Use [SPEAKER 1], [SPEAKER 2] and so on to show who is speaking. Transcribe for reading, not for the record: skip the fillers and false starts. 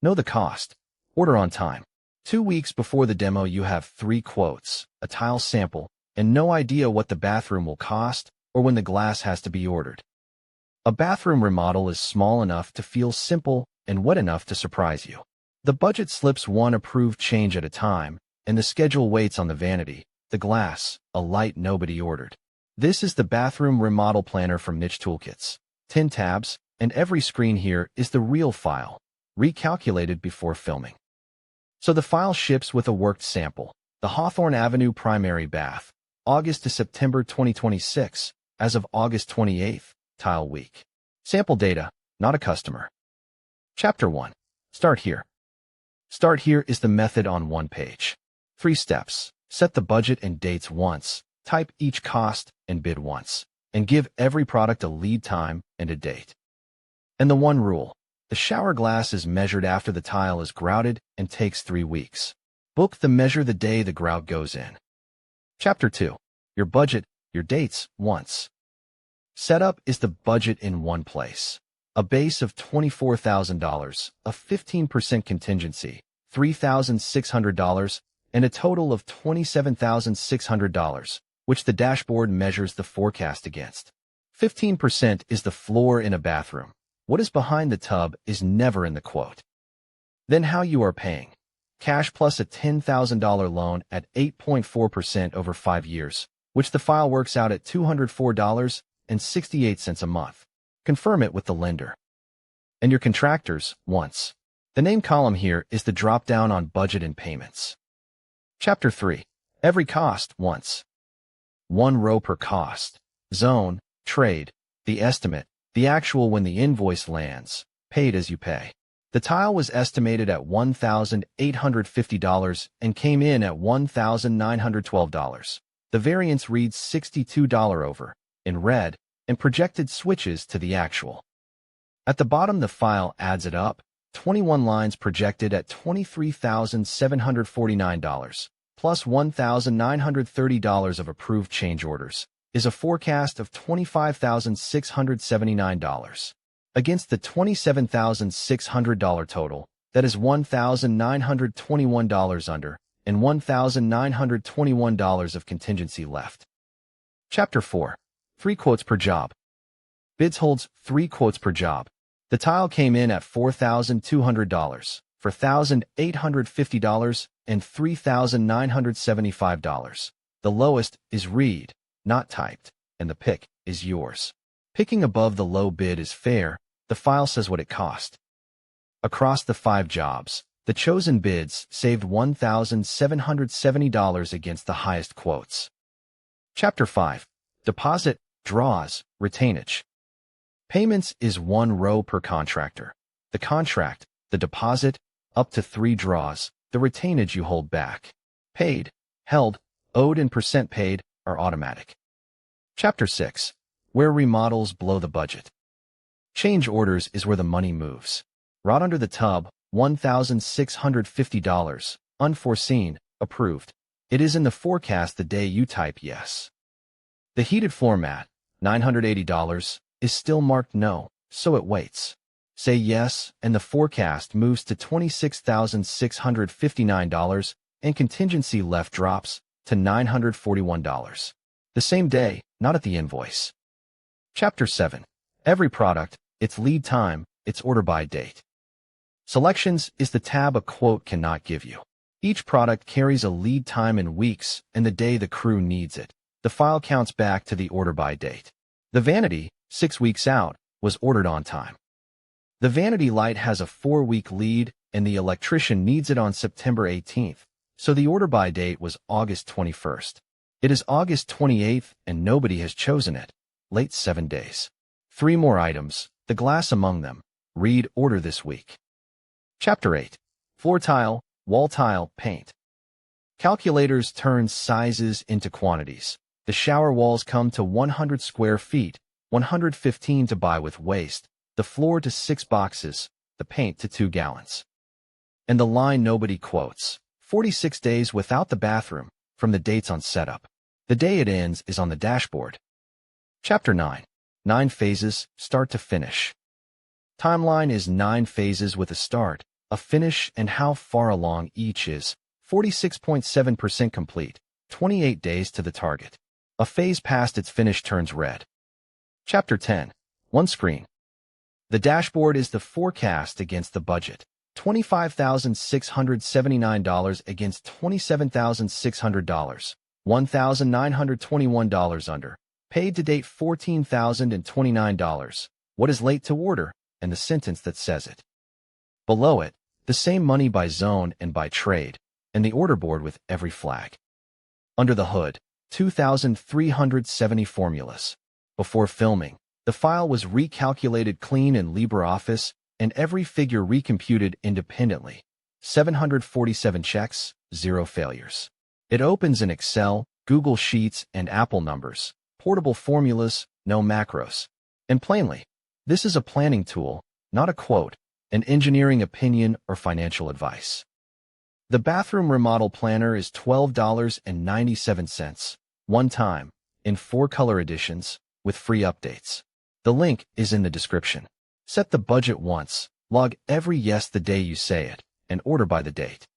[SPEAKER 1] Know the cost. Order on time. 2 weeks before the demo, you have 3 quotes, a tile sample, and no idea what the bathroom will cost or when the glass has to be ordered. A bathroom remodel is small enough to feel simple and wet enough to surprise you. The budget slips one approved change at a time, and the schedule waits on the vanity, the glass, a light nobody ordered. This is the Bathroom Remodel Planner from NicheToolkits. 10 tabs, and every screen here is the real file, recalculated before filming. So the file ships with a worked sample. The Hawthorne Avenue Primary Bath, August to September 2026, as of August 28th, Tile Week. Sample data, not a customer. Chapter 1. Start here. Start here is the method on one page. 3 steps. Set the budget and dates once, type each cost and bid once, and give every product a lead time and a date. And the one rule. The shower glass is measured after the tile is grouted and takes 3 weeks. Book the measure the day the grout goes in. Chapter 2. Your budget, your dates, once. Setup is the budget in one place. A base of $24,000, a 15% contingency, $3,600, and a total of $27,600, which the dashboard measures the forecast against. 15% is the floor in a bathroom. What is behind the tub is never in the quote. Then how you are paying. Cash plus a $10,000 loan at 8.4% over 5 years, which the file works out at $204.68 a month. Confirm it with the lender. And your contractors, once. The name column here is the drop-down on budget and payments. Chapter 3. Every cost, once. 1 row per cost. Zone, trade, the estimate, the actual when the invoice lands, paid as you pay. The tile was estimated at $1,850 and came in at $1,912. The variance reads $62 over, in red, and projected switches to the actual. At the bottom the file adds it up, 21 lines projected at $23,749, plus $1,930 of approved change orders, is a forecast of $25,679. Against the $27,600 total, that is $1,921 under, and $1,921 of contingency left. Chapter 4. 3 quotes per job. Bids holds 3 quotes per job. The tile came in at $4,200, for $1,850, and $3,975. The lowest is read, not typed, and the pick is yours. Picking above the low bid is fair. The file says what it cost. Across the 5 jobs, the chosen bids saved $1,770 against the highest quotes. Chapter 5. Deposit, draws, retainage. Payments is 1 row per contractor. The contract, the deposit, up to 3 draws, the retainage you hold back. Paid, held, owed and percent paid are automatic. Chapter 6. Where remodels blow the budget. Change orders is where the money moves. Rot under the tub, $1,650, unforeseen, approved. It is in the forecast the day you type yes. The heated floor mat, $980, is still marked no, so it waits. Say yes, and the forecast moves to $26,659, and contingency left drops to $941. The same day, not at the invoice. Chapter 7. Every product, its lead time, its order by date. Selections is the tab a quote cannot give you. Each product carries a lead time in weeks and the day the crew needs it. The file counts back to the order by date. The vanity, 6 weeks out, was ordered on time. The vanity light has a 4-week lead and the electrician needs it on September 18th, so the order by date was August 21st. It is August 28th and nobody has chosen it. Late 7 days. 3 more items, the glass among them. Read order this week. Chapter 8. Floor tile, wall tile, paint. Calculators turn sizes into quantities. The shower walls come to 100 square feet, 115 to buy with waste, the floor to 6 boxes, the paint to 2 gallons. And the line nobody quotes, 46 days without the bathroom, from the dates on setup. The day it ends is on the dashboard. Chapter 9. 9 phases, start to finish. Timeline is 9 phases with a start, a finish, and how far along each is. 46.7% complete, 28 days to the target. A phase past its finish turns red. Chapter 10. One screen. The dashboard is the forecast against the budget. $25,679 against $27,600. $1,921 under. Paid to date $14,029. What is late to order? And the sentence that says it. Below it, the same money by zone and by trade, and the order board with every flag. Under the hood, 2,370 formulas. Before filming, the file was recalculated clean in LibreOffice, and every figure recomputed independently. 747 checks, 0 failures. It opens in Excel, Google Sheets, and Apple numbers. Portable formulas, no macros. And plainly, this is a planning tool, not a quote, an engineering opinion, or financial advice. The Bathroom Remodel Planner is $12.97, one time, in 4 color editions, with free updates. The link is in the description. Set the budget once, log every yes the day you say it, and order by the date.